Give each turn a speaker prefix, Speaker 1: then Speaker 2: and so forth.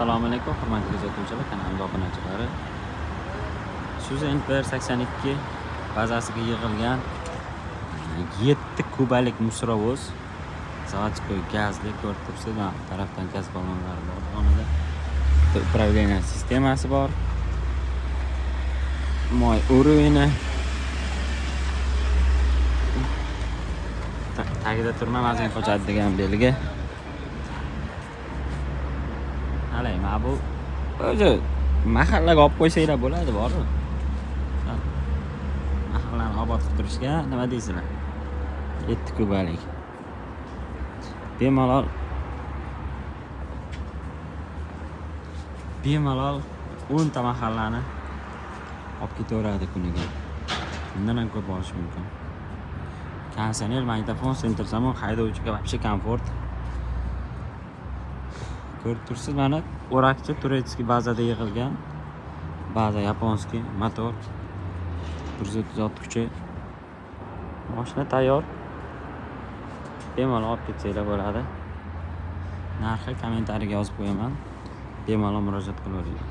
Speaker 1: Assalomu alaykum, hurmatli kuzatuvchilar, kanalimga obunachilari. Isuzu NPR 82 bazasiga yig'ilgan 7 kubalik musrovoz, zavodskoy gazli ko'rib turibsiz. Mana bu tarafdan gaz ballonlari bor. Yonida upravleniya sistemasi bor. Moy urovini. Tagida turma mazin qochadi degan belgi. Halay, mana bu o'zi mahallaga olib qo'ysanglar bo'ladi, bormi? Mahallani obod qilib turishga nima deysizlar? 7 kubalik. Bemalol 10 ta mahallani olib ketaveradi kuniga. Bundan ham ko'p olish mumkin. Konditsioner, magnitofon, senter zamon, haydovchiga вообще komfort. Ko'rib tursiz, mana o'rakchi turetskiy bazada yig'ilgan. Baza yaponskiy, motor 136 kuchi. Mashina tayyor. Bemalol olib ketsanglar bo'ladi. Narxi kommentariyaga yozib qo'yaman. Bemalol murojaat qilaveringlar.